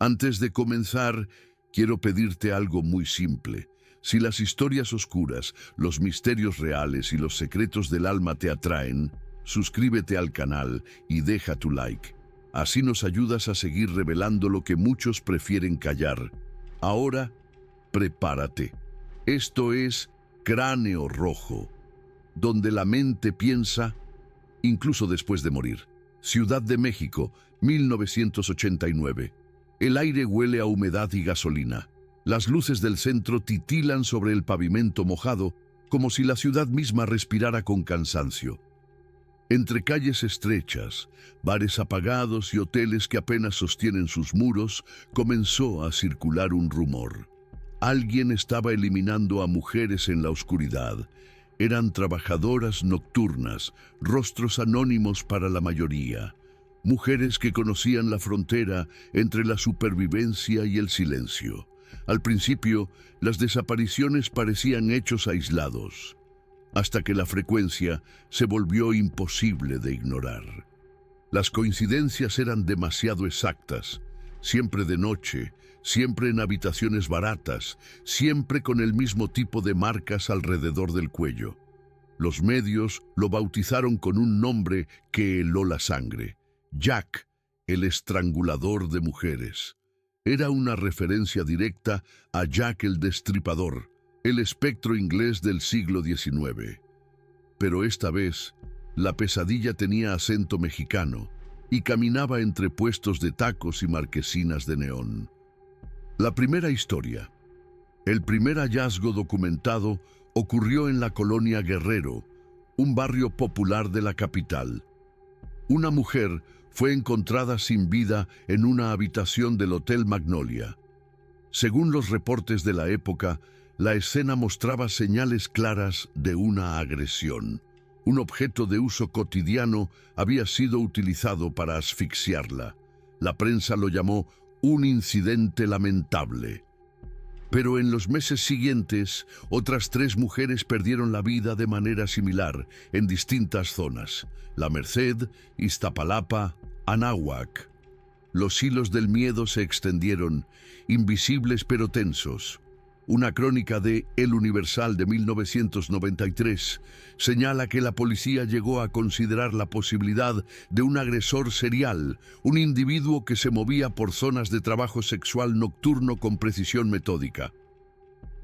Antes de comenzar, quiero pedirte algo muy simple. Si las historias oscuras, los misterios reales y los secretos del alma te atraen, suscríbete al canal y deja tu like. Así nos ayudas a seguir revelando lo que muchos prefieren callar. Ahora, prepárate. Esto es Cráneo Rojo, donde la mente piensa, incluso después de morir. Ciudad de México, 1989. El aire huele a humedad y gasolina. Las luces del centro titilan sobre el pavimento mojado, como si la ciudad misma respirara con cansancio. Entre calles estrechas, bares apagados y hoteles que apenas sostienen sus muros, comenzó a circular un rumor. Alguien estaba eliminando a mujeres en la oscuridad. Eran trabajadoras nocturnas, rostros anónimos para la mayoría. Mujeres que conocían la frontera entre la supervivencia y el silencio. Al principio, las desapariciones parecían hechos aislados, hasta que la frecuencia se volvió imposible de ignorar. Las coincidencias eran demasiado exactas, siempre de noche, siempre en habitaciones baratas, siempre con el mismo tipo de marcas alrededor del cuello. Los medios lo bautizaron con un nombre que heló la sangre: Jack, el estrangulador de mujeres. Era una referencia directa a Jack el Destripador, el espectro inglés del siglo XIX. Pero esta vez, la pesadilla tenía acento mexicano y caminaba entre puestos de tacos y marquesinas de neón. La primera historia, el primer hallazgo documentado, ocurrió en la colonia Guerrero, un barrio popular de la capital. Una mujer fue encontrada sin vida en una habitación del Hotel Magnolia. Según los reportes de la época, la escena mostraba señales claras de una agresión. Un objeto de uso cotidiano había sido utilizado para asfixiarla. La prensa lo llamó un incidente lamentable. Pero en los meses siguientes, otras 3 mujeres perdieron la vida de manera similar en distintas zonas: La Merced, Iztapalapa, Anáhuac. Los hilos del miedo se extendieron, invisibles pero tensos. Una crónica de El Universal de 1993 señala que la policía llegó a considerar la posibilidad de un agresor serial, un individuo que se movía por zonas de trabajo sexual nocturno con precisión metódica.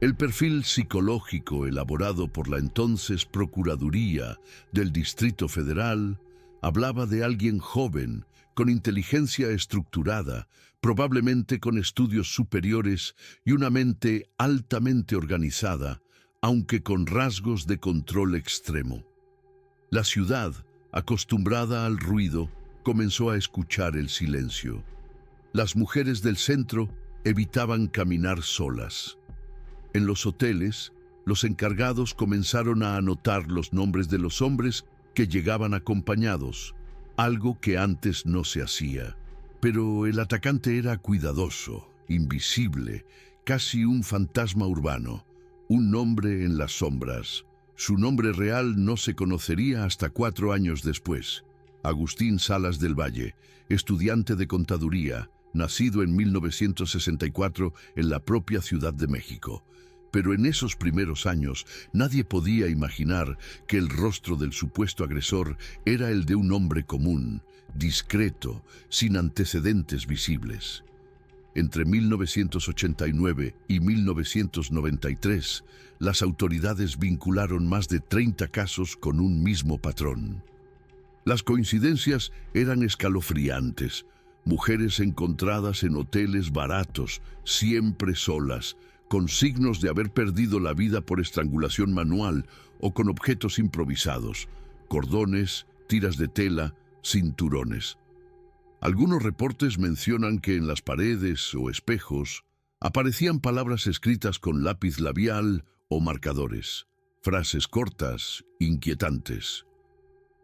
El perfil psicológico elaborado por la entonces Procuraduría del Distrito Federal hablaba de alguien joven, con inteligencia estructurada, probablemente con estudios superiores y una mente altamente organizada, aunque con rasgos de control extremo. La ciudad, acostumbrada al ruido, comenzó a escuchar el silencio. Las mujeres del centro evitaban caminar solas. En los hoteles, los encargados comenzaron a anotar los nombres de los hombres que llegaban acompañados, algo que antes no se hacía. Pero el atacante era cuidadoso, invisible, casi un fantasma urbano, un nombre en las sombras. Su nombre real no se conocería hasta 4 años después. Agustín Salas del Valle, estudiante de contaduría, nacido en 1964 en la propia Ciudad de México. Pero en esos primeros años nadie podía imaginar que el rostro del supuesto agresor era el de un hombre común, discreto, sin antecedentes visibles. Entre 1989 y 1993, las autoridades vincularon más de 30 casos con un mismo patrón. Las coincidencias eran escalofriantes. Mujeres encontradas en hoteles baratos, siempre solas, con signos de haber perdido la vida por estrangulación manual o con objetos improvisados: cordones, tiras de tela, cinturones. Algunos reportes mencionan que en las paredes o espejos aparecían palabras escritas con lápiz labial o marcadores, frases cortas, inquietantes.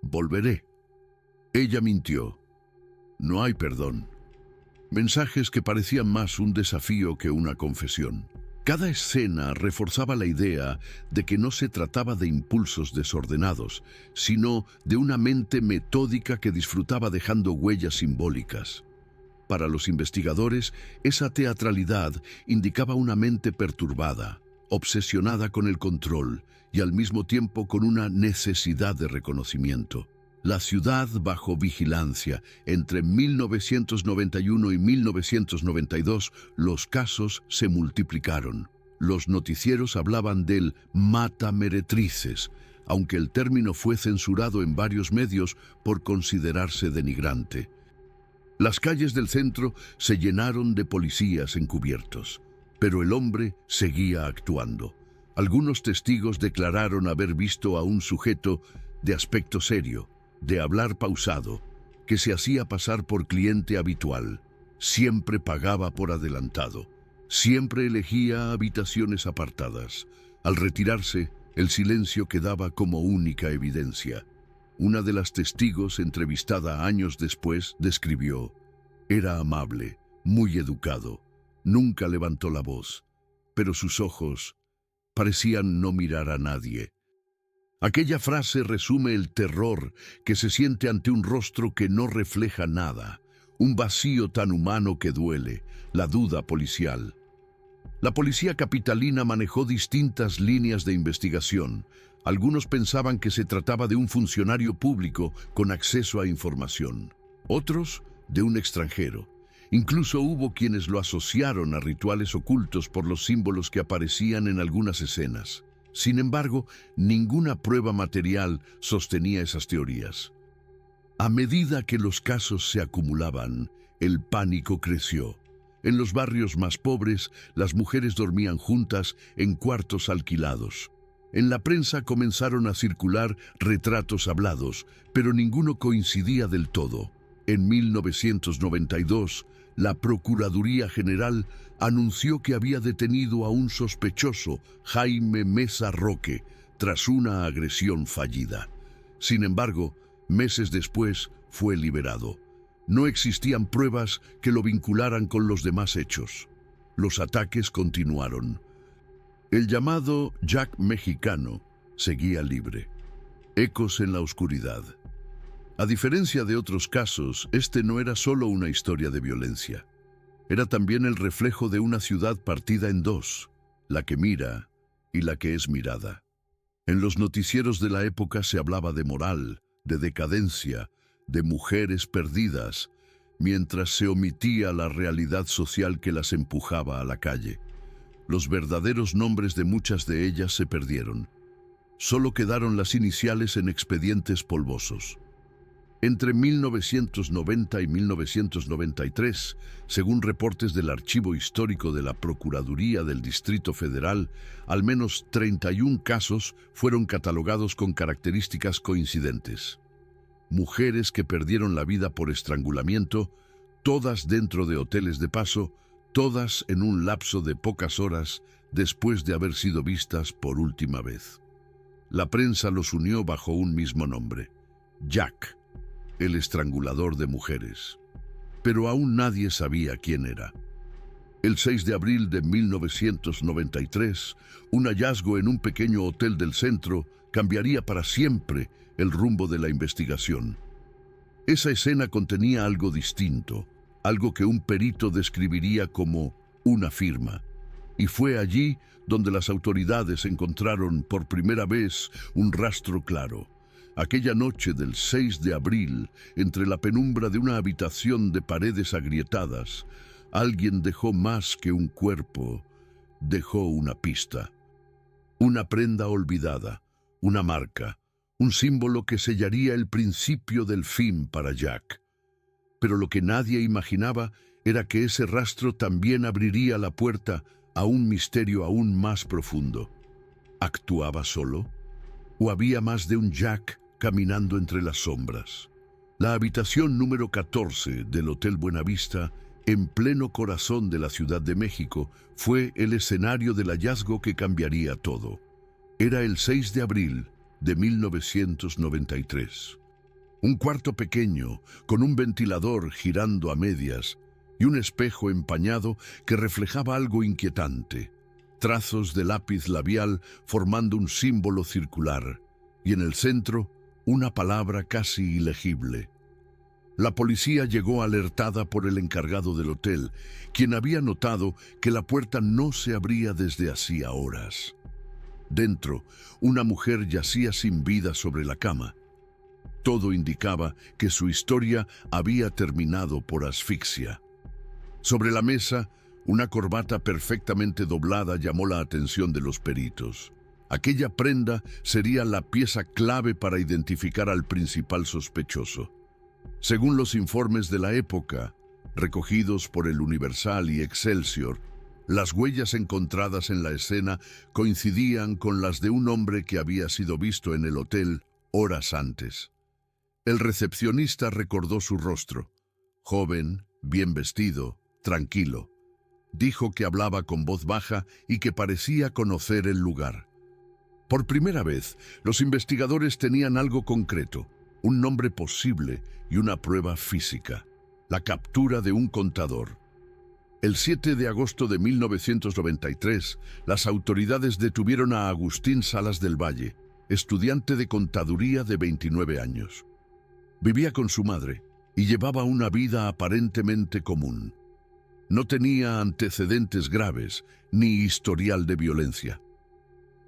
Volveré. Ella mintió. No hay perdón. Mensajes que parecían más un desafío que una confesión. Cada escena reforzaba la idea de que no se trataba de impulsos desordenados, sino de una mente metódica que disfrutaba dejando huellas simbólicas. Para los investigadores, esa teatralidad indicaba una mente perturbada, obsesionada con el control y al mismo tiempo con una necesidad de reconocimiento. La ciudad bajo vigilancia. Entre 1991 y 1992, los casos se multiplicaron. Los noticieros hablaban del mata meretrices, aunque el término fue censurado en varios medios por considerarse denigrante. Las calles del centro se llenaron de policías encubiertos, pero el hombre seguía actuando. Algunos testigos declararon haber visto a un sujeto de aspecto serio, de hablar pausado, que se hacía pasar por cliente habitual. Siempre pagaba por adelantado. Siempre elegía habitaciones apartadas. Al retirarse, el silencio quedaba como única evidencia. Una de las testigos, entrevistada años después, describió: era amable, muy educado, nunca levantó la voz, pero sus ojos parecían no mirar a nadie. Aquella frase resume el terror que se siente ante un rostro que no refleja nada, un vacío tan humano que duele, la duda policial. La policía capitalina manejó distintas líneas de investigación. Algunos pensaban que se trataba de un funcionario público con acceso a información, otros de un extranjero. Incluso hubo quienes lo asociaron a rituales ocultos por los símbolos que aparecían en algunas escenas. Sin embargo, ninguna prueba material sostenía esas teorías. A medida que los casos se acumulaban, el pánico creció. En los barrios más pobres, las mujeres dormían juntas en cuartos alquilados. En la prensa comenzaron a circular retratos hablados, pero ninguno coincidía del todo. En 1992, la Procuraduría General anunció que había detenido a un sospechoso, Jaime Mesa Roque, tras una agresión fallida. Sin embargo, meses después fue liberado. No existían pruebas que lo vincularan con los demás hechos. Los ataques continuaron. El llamado Jack mexicano seguía libre. Ecos en la oscuridad. A diferencia de otros casos, este no era solo una historia de violencia. Era también el reflejo de una ciudad partida en dos, la que mira y la que es mirada. En los noticieros de la época se hablaba de moral, de decadencia, de mujeres perdidas, mientras se omitía la realidad social que las empujaba a la calle. Los verdaderos nombres de muchas de ellas se perdieron. Solo quedaron las iniciales en expedientes polvosos. Entre 1990 y 1993, según reportes del Archivo Histórico de la Procuraduría del Distrito Federal, al menos 31 casos fueron catalogados con características coincidentes. Mujeres que perdieron la vida por estrangulamiento, todas dentro de hoteles de paso, todas en un lapso de pocas horas después de haber sido vistas por última vez. La prensa los unió bajo un mismo nombre: Jack, el estrangulador de mujeres. Pero aún nadie sabía quién era. El 6 de abril de 1993, un hallazgo en un pequeño hotel del centro cambiaría para siempre el rumbo de la investigación. Esa escena contenía algo distinto, algo que un perito describiría como una firma. Y fue allí donde las autoridades encontraron por primera vez un rastro claro. Aquella noche del 6 de abril, entre la penumbra de una habitación de paredes agrietadas, alguien dejó más que un cuerpo, dejó una pista. Una prenda olvidada, una marca, un símbolo que sellaría el principio del fin para Jack. Pero lo que nadie imaginaba era que ese rastro también abriría la puerta a un misterio aún más profundo. ¿Actuaba solo? ¿O había más de un Jack caminando entre las sombras? La habitación número 14 del Hotel Buenavista, en pleno corazón de la Ciudad de México, fue el escenario del hallazgo que cambiaría todo. Era el 6 de abril de 1993. Un cuarto pequeño, con un ventilador girando a medias y un espejo empañado que reflejaba algo inquietante. Trazos de lápiz labial formando un símbolo circular, y en el centro, una palabra casi ilegible: La policía llegó alertada por el encargado del hotel, quien había notado que la puerta no se abría desde hacía horas. Dentro, una mujer yacía sin vida sobre la cama. Todo indicaba que su historia había terminado por asfixia. Sobre la mesa, una corbata perfectamente doblada llamó la atención de los peritos. Aquella prenda sería la pieza clave para identificar al principal sospechoso. Según los informes de la época, recogidos por el Universal y Excelsior, las huellas encontradas en la escena coincidían con las de un hombre que había sido visto en el hotel horas antes. El recepcionista recordó su rostro. Joven, bien vestido, tranquilo. Dijo que hablaba con voz baja y que parecía conocer el lugar. Por primera vez, los investigadores tenían algo concreto, un nombre posible y una prueba física: la captura de un contador. El 7 de agosto de 1993, las autoridades detuvieron a Agustín Salas del Valle, estudiante de contaduría de 29 años. Vivía con su madre y llevaba una vida aparentemente común. No tenía antecedentes graves ni historial de violencia.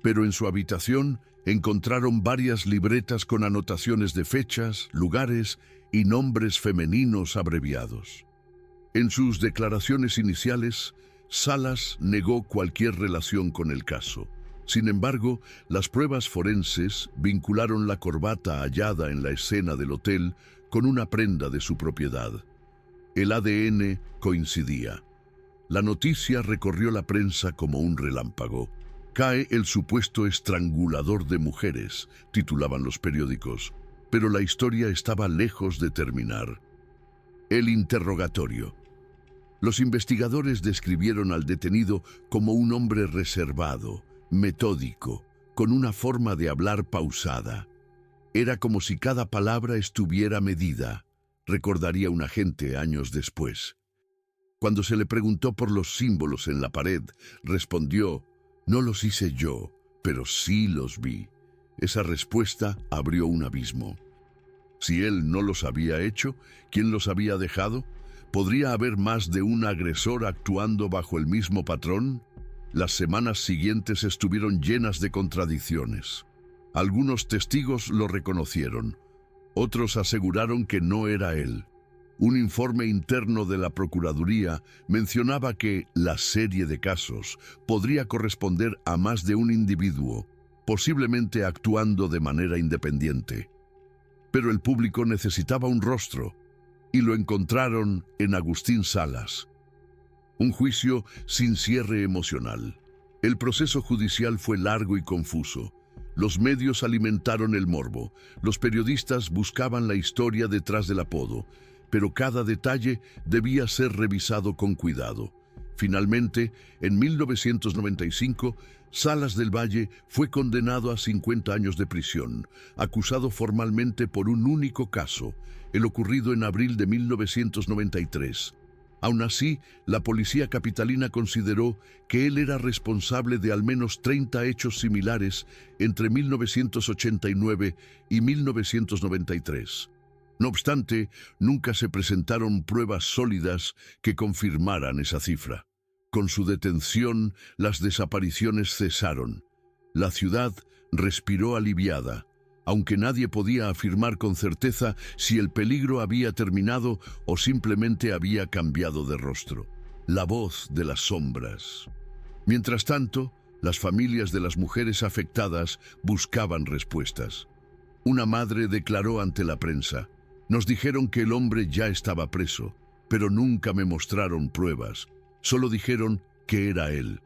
Pero en su habitación encontraron varias libretas con anotaciones de fechas, lugares y nombres femeninos abreviados. En sus declaraciones iniciales, Salas negó cualquier relación con el caso. Sin embargo, las pruebas forenses vincularon la corbata hallada en la escena del hotel con una prenda de su propiedad. El ADN coincidía. La noticia recorrió la prensa como un relámpago. «Cae el supuesto estrangulador de mujeres», titulaban los periódicos, pero la historia estaba lejos de terminar. El interrogatorio. Los investigadores describieron al detenido como un hombre reservado, metódico, con una forma de hablar pausada. Era como si cada palabra estuviera medida, recordaría un agente años después. Cuando se le preguntó por los símbolos en la pared, respondió: «No los hice yo, pero sí los vi». Esa respuesta abrió un abismo. Si él no los había hecho, ¿quién los había dejado? ¿Podría haber más de un agresor actuando bajo el mismo patrón? Las semanas siguientes estuvieron llenas de contradicciones. Algunos testigos lo reconocieron. Otros aseguraron que no era él. Un informe interno de la Procuraduría mencionaba que la serie de casos podría corresponder a más de un individuo, posiblemente actuando de manera independiente. Pero el público necesitaba un rostro, y lo encontraron en Agustín Salas. Un juicio sin cierre emocional. El proceso judicial fue largo y confuso. Los medios alimentaron el morbo. Los periodistas buscaban la historia detrás del apodo, pero cada detalle debía ser revisado con cuidado. Finalmente, en 1995, Salas del Valle fue condenado a 50 años de prisión, acusado formalmente por un único caso, el ocurrido en abril de 1993. Aún así, la policía capitalina consideró que él era responsable de al menos 30 hechos similares entre 1989 y 1993. No obstante, nunca se presentaron pruebas sólidas que confirmaran esa cifra. Con su detención, las desapariciones cesaron. La ciudad respiró aliviada, aunque nadie podía afirmar con certeza si el peligro había terminado o simplemente había cambiado de rostro. La voz de las sombras. Mientras tanto, las familias de las mujeres afectadas buscaban respuestas. Una madre declaró ante la prensa: «Nos dijeron que el hombre ya estaba preso, pero nunca me mostraron pruebas. Solo dijeron que era él».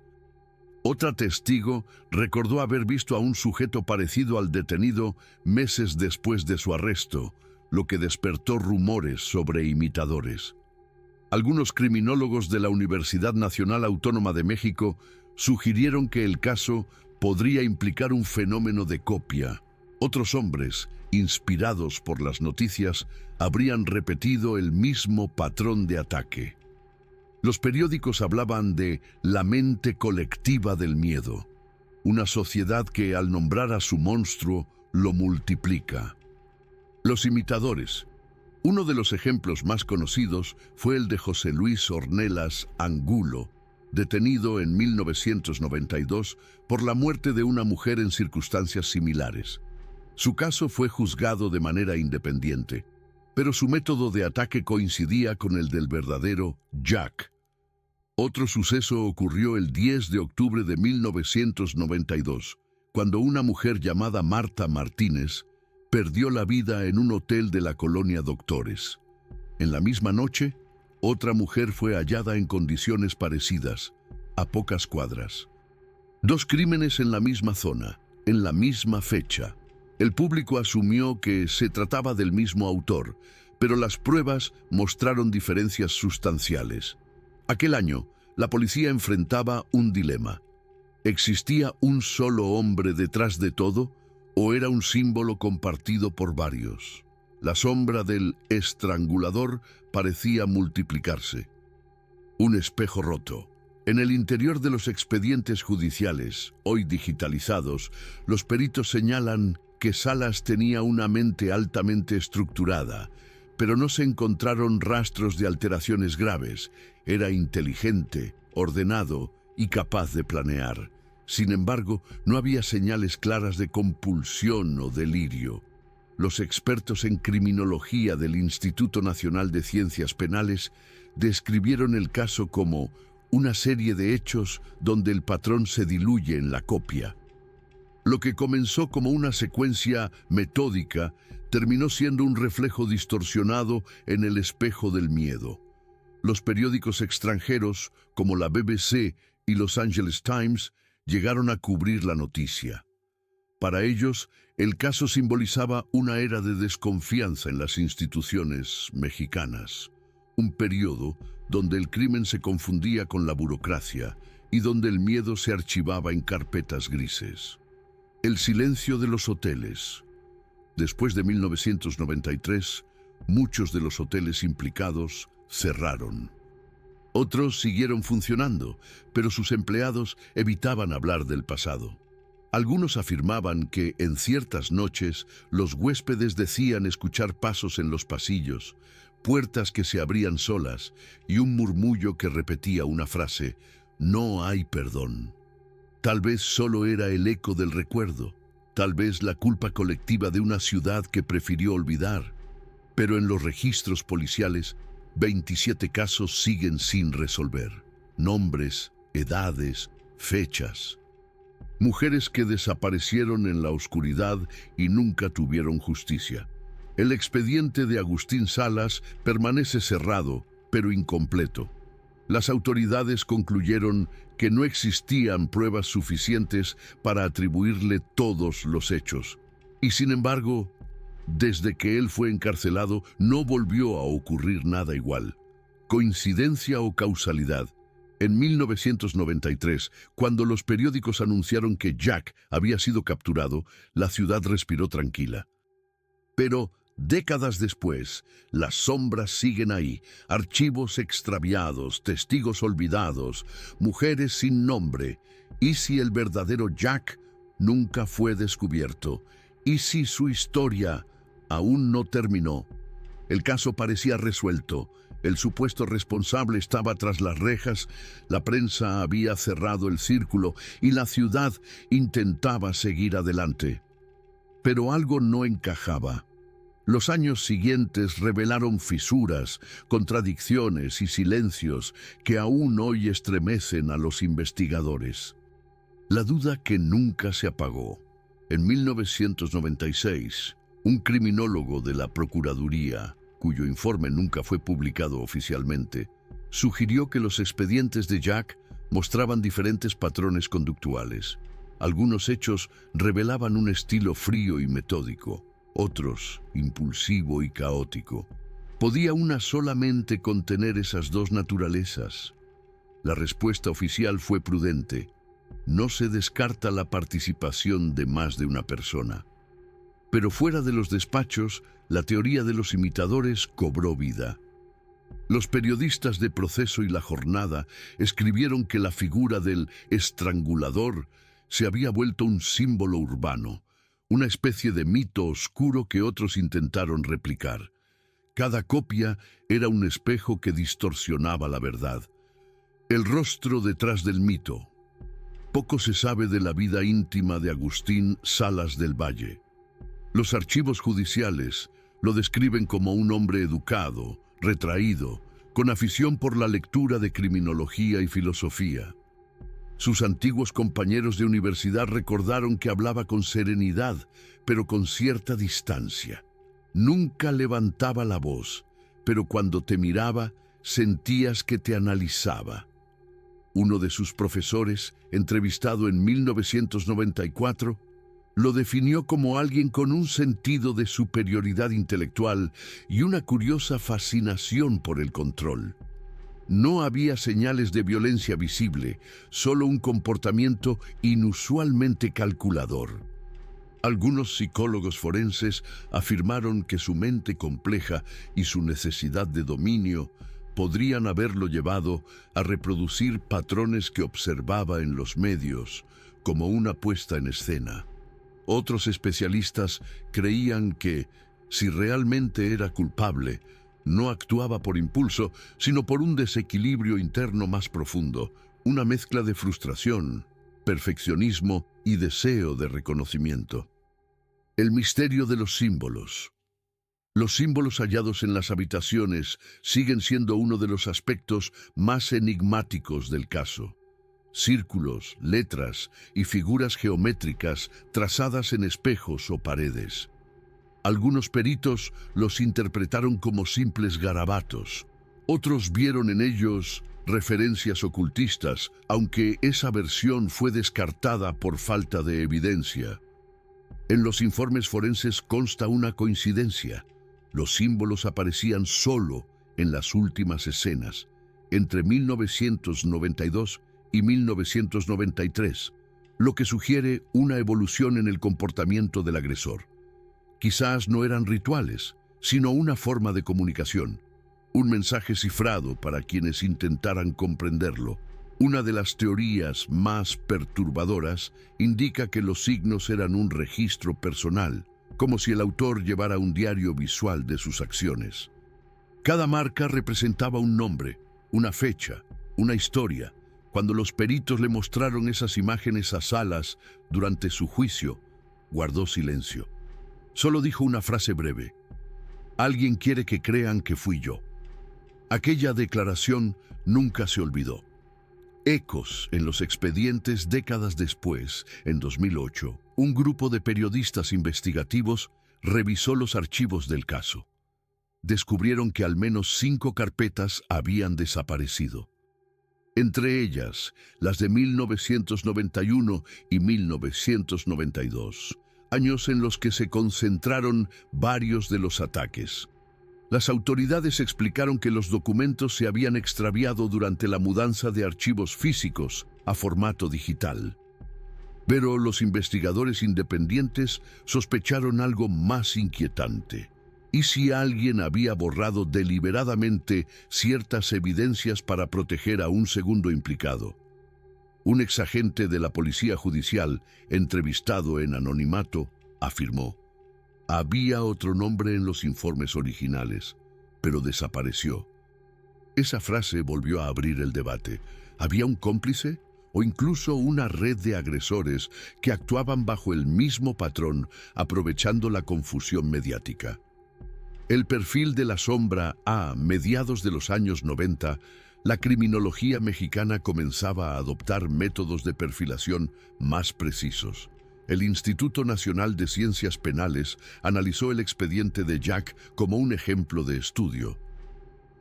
Otra testigo recordó haber visto a un sujeto parecido al detenido meses después de su arresto, lo que despertó rumores sobre imitadores. Algunos criminólogos de la Universidad Nacional Autónoma de México sugirieron que el caso podría implicar un fenómeno de copia. Otros hombres, inspirados por las noticias, habrían repetido el mismo patrón de ataque. Los periódicos hablaban de la mente colectiva del miedo, una sociedad que al nombrar a su monstruo lo multiplica. Los imitadores. Uno de los ejemplos más conocidos fue el de José Luis Ornelas Angulo, detenido en 1992 por la muerte de una mujer en circunstancias similares. Su caso fue juzgado de manera independiente, pero su método de ataque coincidía con el del verdadero Jack. Otro suceso ocurrió el 10 de octubre de 1992, cuando una mujer llamada Marta Martínez perdió la vida en un hotel de la colonia Doctores. En la misma noche, otra mujer fue hallada en condiciones parecidas, a pocas cuadras. Dos crímenes en la misma zona, en la misma fecha. El público asumió que se trataba del mismo autor, pero las pruebas mostraron diferencias sustanciales. Aquel año, la policía enfrentaba un dilema. ¿Existía un solo hombre detrás de todo o era un símbolo compartido por varios? La sombra del estrangulador parecía multiplicarse. Un espejo roto. En el interior de los expedientes judiciales, hoy digitalizados, los peritos señalan que Salas tenía una mente altamente estructurada, pero no se encontraron rastros de alteraciones graves. Era inteligente, ordenado y capaz de planear. Sin embargo, no había señales claras de compulsión o delirio. Los expertos en criminología del Instituto Nacional de Ciencias Penales describieron el caso como una serie de hechos donde el patrón se diluye en la copia. Lo que comenzó como una secuencia metódica terminó siendo un reflejo distorsionado en el espejo del miedo. Los periódicos extranjeros, como la BBC y Los Angeles Times, llegaron a cubrir la noticia. Para ellos, el caso simbolizaba una era de desconfianza en las instituciones mexicanas, un periodo donde el crimen se confundía con la burocracia y donde el miedo se archivaba en carpetas grises. El silencio de los hoteles. Después de 1993, muchos de los hoteles implicados cerraron. Otros siguieron funcionando, pero sus empleados evitaban hablar del pasado. Algunos afirmaban que en ciertas noches los huéspedes decían escuchar pasos en los pasillos, puertas que se abrían solas y un murmullo que repetía una frase: "No hay perdón". Tal vez solo era el eco del recuerdo, tal vez la culpa colectiva de una ciudad que prefirió olvidar. Pero en los registros policiales, 27 casos siguen sin resolver. Nombres, edades, fechas. Mujeres que desaparecieron en la oscuridad y nunca tuvieron justicia. El expediente de Agustín Salas permanece cerrado, pero incompleto. Las autoridades concluyeron que no existían pruebas suficientes para atribuirle todos los hechos. Y sin embargo, desde que él fue encarcelado, no volvió a ocurrir nada igual. ¿Coincidencia o causalidad? En 1993, cuando los periódicos anunciaron que Jack había sido capturado, la ciudad respiró tranquila. Pero décadas después, las sombras siguen ahí, archivos extraviados, testigos olvidados, mujeres sin nombre. ¿Y si el verdadero Jack nunca fue descubierto? ¿Y si su historia aún no terminó? El caso parecía resuelto. El supuesto responsable estaba tras las rejas, la prensa había cerrado el círculo y la ciudad intentaba seguir adelante. Pero algo no encajaba. Los años siguientes revelaron fisuras, contradicciones y silencios que aún hoy estremecen a los investigadores. La duda que nunca se apagó. En 1996, un criminólogo de la Procuraduría, cuyo informe nunca fue publicado oficialmente, sugirió que los expedientes de Jack mostraban diferentes patrones conductuales. Algunos hechos revelaban un estilo frío y metódico, otros impulsivo y caótico. ¿Podía una solamente contener esas dos naturalezas? La respuesta oficial fue prudente. No se descarta la participación de más de una persona. Pero fuera de los despachos, la teoría de los imitadores cobró vida. Los periodistas de Proceso y La Jornada escribieron que la figura del estrangulador se había vuelto un símbolo urbano, una especie de mito oscuro que otros intentaron replicar. Cada copia era un espejo que distorsionaba la verdad. El rostro detrás del mito. Poco se sabe de la vida íntima de Agustín Salas del Valle. Los archivos judiciales lo describen como un hombre educado, retraído, con afición por la lectura de criminología y filosofía. Sus antiguos compañeros de universidad recordaron que hablaba con serenidad, pero con cierta distancia. Nunca levantaba la voz, pero cuando te miraba, sentías que te analizaba. Uno de sus profesores, entrevistado en 1994, lo definió como alguien con un sentido de superioridad intelectual y una curiosa fascinación por el control. No había señales de violencia visible, solo un comportamiento inusualmente calculador. Algunos psicólogos forenses afirmaron que su mente compleja y su necesidad de dominio podrían haberlo llevado a reproducir patrones que observaba en los medios, como una puesta en escena. Otros especialistas creían que, si realmente era culpable, no actuaba por impulso, sino por un desequilibrio interno más profundo, una mezcla de frustración, perfeccionismo y deseo de reconocimiento. El misterio de los símbolos. Los símbolos hallados en las habitaciones siguen siendo uno de los aspectos más enigmáticos del caso. Círculos, letras y figuras geométricas trazadas en espejos o paredes. Algunos peritos los interpretaron como simples garabatos. Otros vieron en ellos referencias ocultistas, aunque esa versión fue descartada por falta de evidencia. En los informes forenses consta una coincidencia. Los símbolos aparecían solo en las últimas escenas, entre 1992 y 1993, lo que sugiere una evolución en el comportamiento del agresor. Quizás no eran rituales, sino una forma de comunicación, un mensaje cifrado para quienes intentaran comprenderlo. Una de las teorías más perturbadoras indica que los signos eran un registro personal, como si el autor llevara un diario visual de sus acciones. Cada marca representaba un nombre, una fecha, una historia. Cuando los peritos le mostraron esas imágenes a Salas durante su juicio, guardó silencio. Solo dijo una frase breve: "Alguien quiere que crean que fui yo". Aquella declaración nunca se olvidó. Ecos en los expedientes décadas después, en 2008, un grupo de periodistas investigativos revisó los archivos del caso. Descubrieron que al menos 5 carpetas habían desaparecido. Entre ellas, las de 1991 y 1992, años en los que se concentraron varios de los ataques. Las autoridades explicaron que los documentos se habían extraviado durante la mudanza de archivos físicos a formato digital. Pero los investigadores independientes sospecharon algo más inquietante. ¿Y si alguien había borrado deliberadamente ciertas evidencias para proteger a un segundo implicado? Un exagente de la Policía Judicial, entrevistado en anonimato, afirmó: "Había otro nombre en los informes originales, pero desapareció". Esa frase volvió a abrir el debate. ¿Había un cómplice o incluso una red de agresores que actuaban bajo el mismo patrón, aprovechando la confusión mediática? El perfil de la sombra. A mediados de los años 90, la criminología mexicana comenzaba a adoptar métodos de perfilación más precisos. El Instituto Nacional de Ciencias Penales analizó el expediente de Jack como un ejemplo de estudio.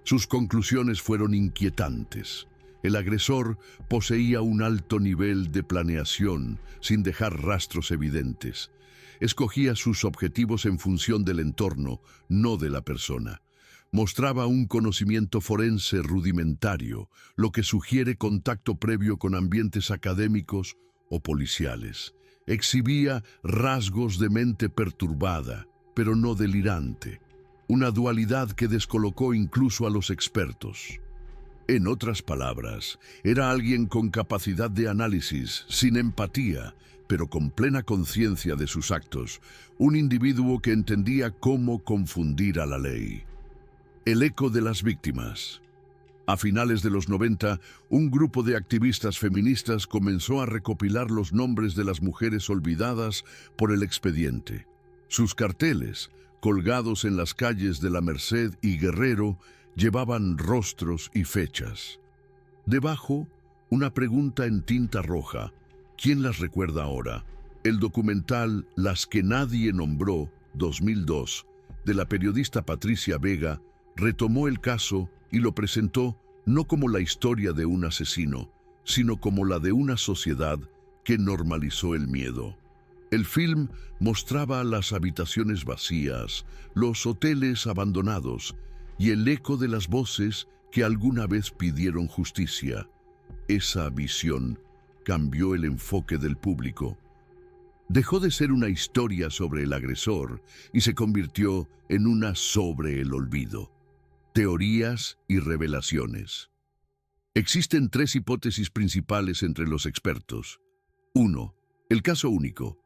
Sus conclusiones fueron inquietantes. El agresor poseía un alto nivel de planeación, sin dejar rastros evidentes. Escogía sus objetivos en función del entorno, no de la persona. Mostraba un conocimiento forense rudimentario, lo que sugiere contacto previo con ambientes académicos o policiales. Exhibía rasgos de mente perturbada, pero no delirante. Una dualidad que descolocó incluso a los expertos. En otras palabras, era alguien con capacidad de análisis, sin empatía, pero con plena conciencia de sus actos. Un individuo que entendía cómo confundir a la ley. El eco de las víctimas. A finales de los 90, un grupo de activistas feministas comenzó a recopilar los nombres de las mujeres olvidadas por el expediente. Sus carteles, colgados en las calles de La Merced y Guerrero, llevaban rostros y fechas. Debajo, una pregunta en tinta roja: ¿quién las recuerda ahora? El documental Las que nadie nombró, 2002, de la periodista Patricia Vega, retomó el caso y lo presentó no como la historia de un asesino, sino como la de una sociedad que normalizó el miedo. El film mostraba las habitaciones vacías, los hoteles abandonados y el eco de las voces que alguna vez pidieron justicia. Esa visión cambió el enfoque del público. Dejó de ser una historia sobre el agresor y se convirtió en una sobre el olvido. Teorías y revelaciones. Existen tres hipótesis principales entre los expertos. 1. El caso único.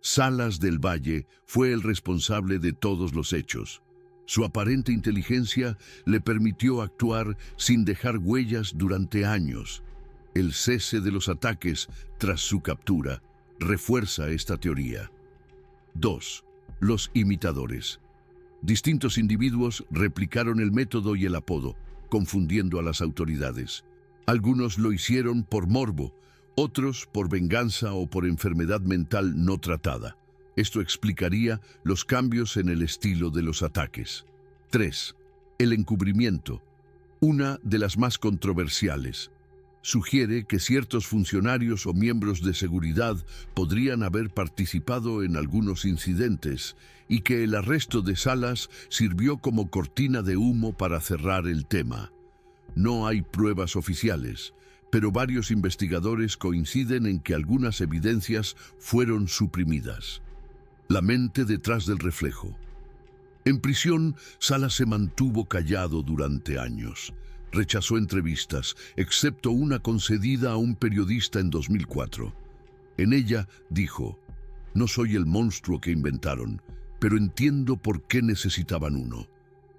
Salas del Valle fue el responsable de todos los hechos. Su aparente inteligencia le permitió actuar sin dejar huellas durante años. El cese de los ataques tras su captura refuerza esta teoría. 2. Los imitadores. Distintos individuos replicaron el método y el apodo, confundiendo a las autoridades. Algunos lo hicieron por morbo, otros por venganza o por enfermedad mental no tratada. Esto explicaría los cambios en el estilo de los ataques. 3. El encubrimiento, una de las más controversiales. Sugiere que ciertos funcionarios o miembros de seguridad podrían haber participado en algunos incidentes y que el arresto de Salas sirvió como cortina de humo para cerrar el tema. No hay pruebas oficiales, pero varios investigadores coinciden en que algunas evidencias fueron suprimidas. La mente detrás del reflejo. En prisión, Salas se mantuvo callado durante años. Rechazó entrevistas, excepto una concedida a un periodista en 2004. En ella dijo: «No soy el monstruo que inventaron, pero entiendo por qué necesitaban uno».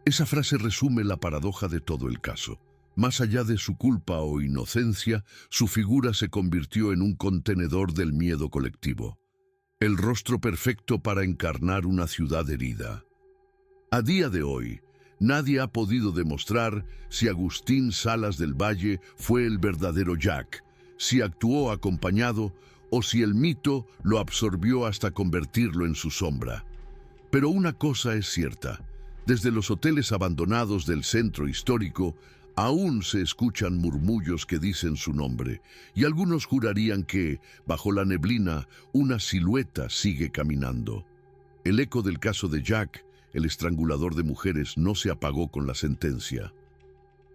Esa frase resume la paradoja de todo el caso. Más allá de su culpa o inocencia, su figura se convirtió en un contenedor del miedo colectivo. El rostro perfecto para encarnar una ciudad herida. A día de hoy, nadie ha podido demostrar si Agustín Salas del Valle fue el verdadero Jack, si actuó acompañado o si el mito lo absorbió hasta convertirlo en su sombra. Pero una cosa es cierta: desde los hoteles abandonados del centro histórico, aún se escuchan murmullos que dicen su nombre, y algunos jurarían que, bajo la neblina, una silueta sigue caminando. El eco del caso de Jack, el estrangulador de mujeres, no se apagó con la sentencia.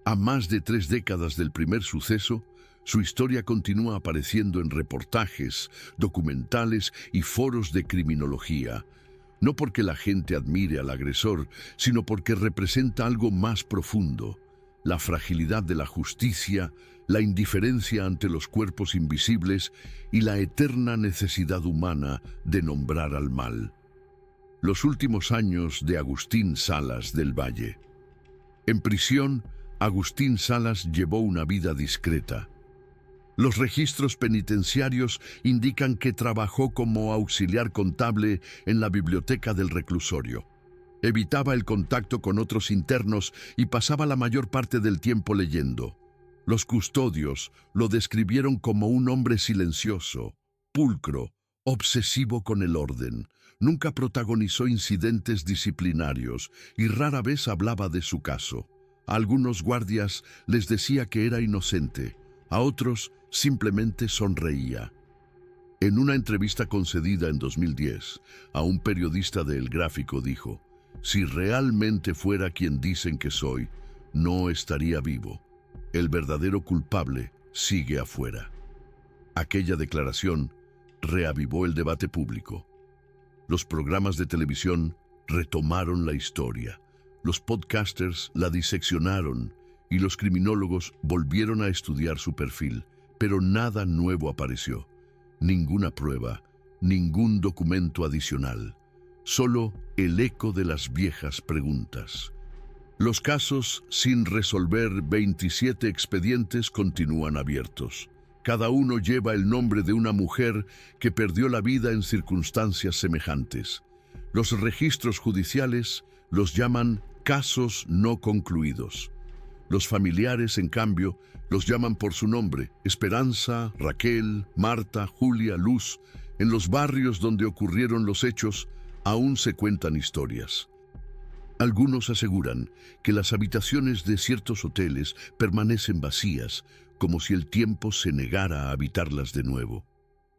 A más de 3 décadas del primer suceso, su historia continúa apareciendo en reportajes, documentales y foros de criminología. No porque la gente admire al agresor, sino porque representa algo más profundo: la fragilidad de la justicia, la indiferencia ante los cuerpos invisibles y la eterna necesidad humana de nombrar al mal. Los últimos años de Agustín Salas del Valle. En prisión, Agustín Salas llevó una vida discreta. Los registros penitenciarios indican que trabajó como auxiliar contable en la biblioteca del reclusorio. Evitaba el contacto con otros internos y pasaba la mayor parte del tiempo leyendo. Los custodios lo describieron como un hombre silencioso, pulcro, obsesivo con el orden. Nunca protagonizó incidentes disciplinarios y rara vez hablaba de su caso. A algunos guardias les decía que era inocente, a otros simplemente sonreía. En una entrevista concedida en 2010, a un periodista de El Gráfico dijo: «Si realmente fuera quien dicen que soy, no estaría vivo. El verdadero culpable sigue afuera». Aquella declaración reavivó el debate público. Los programas de televisión retomaron la historia, los podcasters la diseccionaron y los criminólogos volvieron a estudiar su perfil, pero nada nuevo apareció. Ninguna prueba, ningún documento adicional, solo el eco de las viejas preguntas. Los casos sin resolver, 27 expedientes, continúan abiertos. Cada uno lleva el nombre de una mujer que perdió la vida en circunstancias semejantes. Los registros judiciales los llaman casos no concluidos. Los familiares, en cambio, los llaman por su nombre: Esperanza, Raquel, Marta, Julia, Luz. En los barrios donde ocurrieron los hechos, aún se cuentan historias. Algunos aseguran que las habitaciones de ciertos hoteles permanecen vacías, como si el tiempo se negara a habitarlas de nuevo.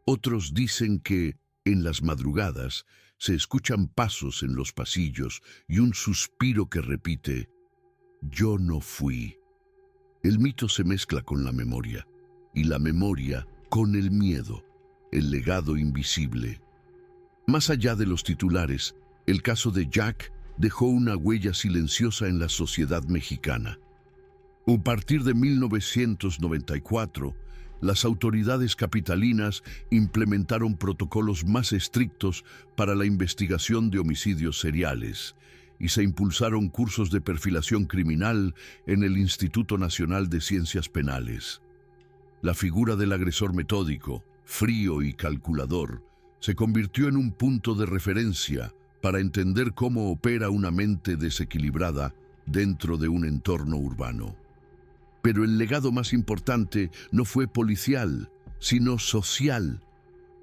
Otros dicen que, en las madrugadas, se escuchan pasos en los pasillos y un suspiro que repite: «Yo no fui». El mito se mezcla con la memoria, y la memoria con el miedo, el legado invisible. Más allá de los titulares, el caso de Jack dejó una huella silenciosa en la sociedad mexicana. A partir de 1994, las autoridades capitalinas implementaron protocolos más estrictos para la investigación de homicidios seriales y se impulsaron cursos de perfilación criminal en el Instituto Nacional de Ciencias Penales. La figura del agresor metódico, frío y calculador, se convirtió en un punto de referencia para entender cómo opera una mente desequilibrada dentro de un entorno urbano. Pero el legado más importante no fue policial, sino social.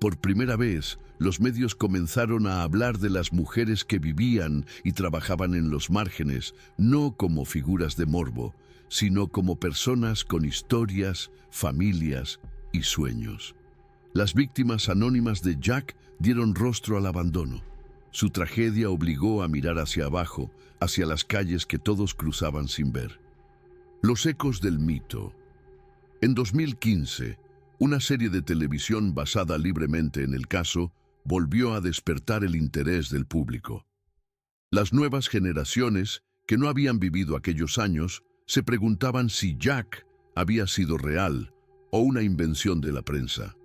Por primera vez, los medios comenzaron a hablar de las mujeres que vivían y trabajaban en los márgenes, no como figuras de morbo, sino como personas con historias, familias y sueños. Las víctimas anónimas de Jack dieron rostro al abandono. Su tragedia obligó a mirar hacia abajo, hacia las calles que todos cruzaban sin ver. Los ecos del mito. En 2015, una serie de televisión basada libremente en el caso volvió a despertar el interés del público. Las nuevas generaciones, que no habían vivido aquellos años, se preguntaban si Jack había sido real o una invención de la prensa.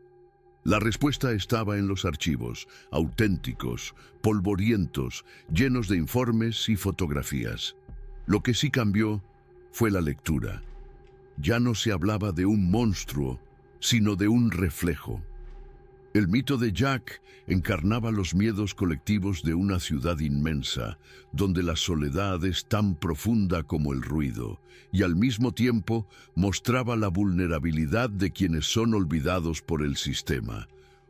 La respuesta estaba en los archivos, auténticos, polvorientos, llenos de informes y fotografías. Lo que sí cambió fue la lectura. Ya no se hablaba de un monstruo, sino de un reflejo. El mito de Jack encarnaba los miedos colectivos de una ciudad inmensa, donde la soledad es tan profunda como el ruido, y al mismo tiempo mostraba la vulnerabilidad de quienes son olvidados por el sistema.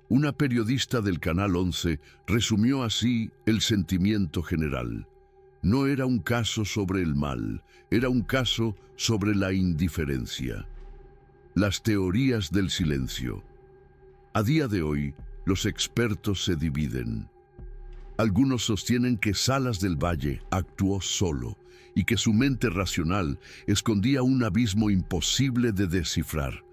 Una periodista del Canal 11 resumió así el sentimiento general. No era un caso sobre el mal, era un caso sobre la indiferencia. Las teorías del silencio. A día de hoy, los expertos se dividen. Algunos sostienen que Salas del Valle actuó solo y que su mente racional escondía un abismo imposible de descifrar.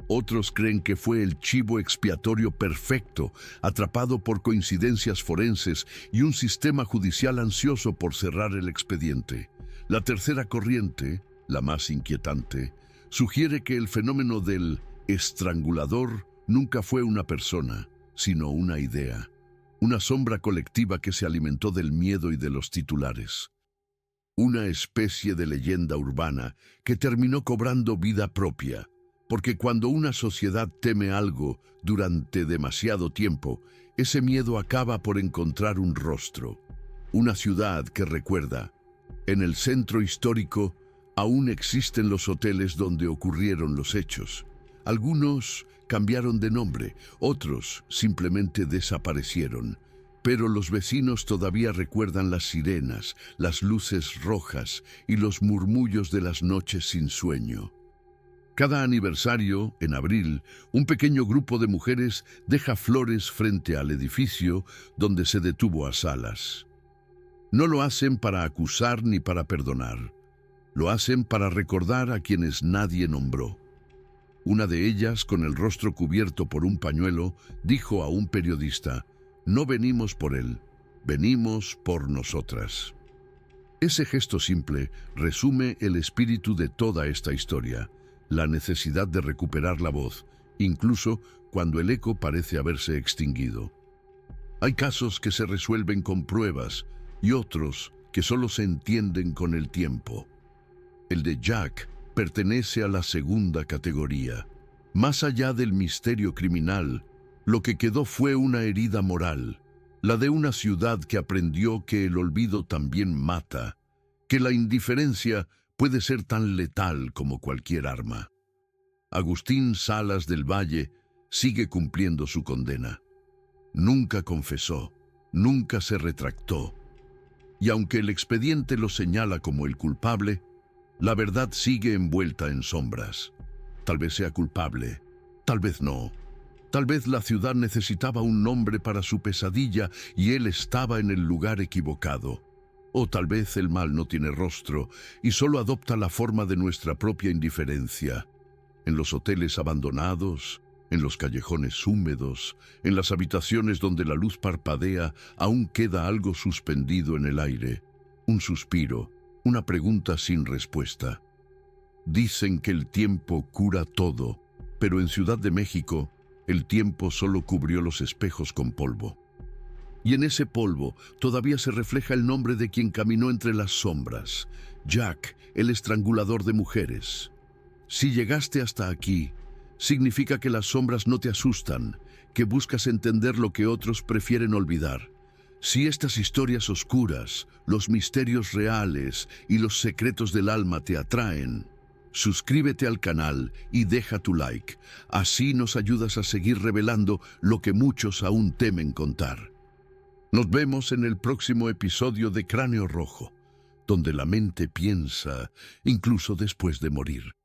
Otros creen que fue el chivo expiatorio perfecto, atrapado por coincidencias forenses y un sistema judicial ansioso por cerrar el expediente. La tercera corriente, la más inquietante, sugiere que el fenómeno del estrangulador nunca fue una persona, sino una idea, una sombra colectiva que se alimentó del miedo y de los titulares. Una especie de leyenda urbana que terminó cobrando vida propia, porque cuando una sociedad teme algo durante demasiado tiempo, ese miedo acaba por encontrar un rostro. Una ciudad que recuerda. En el centro histórico aún existen los hoteles donde ocurrieron los hechos. Algunos cambiaron de nombre, otros simplemente desaparecieron. Pero los vecinos todavía recuerdan las sirenas, las luces rojas y los murmullos de las noches sin sueño. Cada aniversario, en abril, un pequeño grupo de mujeres deja flores frente al edificio donde se detuvo a Salas. No lo hacen para acusar ni para perdonar. Lo hacen para recordar a quienes nadie nombró. Una de ellas, con el rostro cubierto por un pañuelo, dijo a un periodista: «No venimos por él, venimos por nosotras». Ese gesto simple resume el espíritu de toda esta historia, la necesidad de recuperar la voz, incluso cuando el eco parece haberse extinguido. Hay casos que se resuelven con pruebas y otros que solo se entienden con el tiempo. El de Jack pertenece a la segunda categoría. Más allá del misterio criminal, lo que quedó fue una herida moral, la de una ciudad que aprendió que el olvido también mata, que la indiferencia puede ser tan letal como cualquier arma. Agustín Salas del Valle sigue cumpliendo su condena. Nunca confesó, nunca se retractó. Y aunque el expediente lo señala como el culpable, la verdad sigue envuelta en sombras. Tal vez sea culpable, tal vez no. Tal vez la ciudad necesitaba un nombre para su pesadilla y él estaba en el lugar equivocado. O tal vez el mal no tiene rostro y solo adopta la forma de nuestra propia indiferencia. En los hoteles abandonados, en los callejones húmedos, en las habitaciones donde la luz parpadea, aún queda algo suspendido en el aire. Un suspiro, una pregunta sin respuesta. Dicen que el tiempo cura todo, pero en Ciudad de México, el tiempo solo cubrió los espejos con polvo. Y en ese polvo todavía se refleja el nombre de quien caminó entre las sombras, Jack, el estrangulador de mujeres. Si llegaste hasta aquí, significa que las sombras no te asustan, que buscas entender lo que otros prefieren olvidar. Si estas historias oscuras, los misterios reales y los secretos del alma te atraen, suscríbete al canal y deja tu like. Así nos ayudas a seguir revelando lo que muchos aún temen contar. Nos vemos en el próximo episodio de Cráneo Rojo, donde la mente piensa incluso después de morir.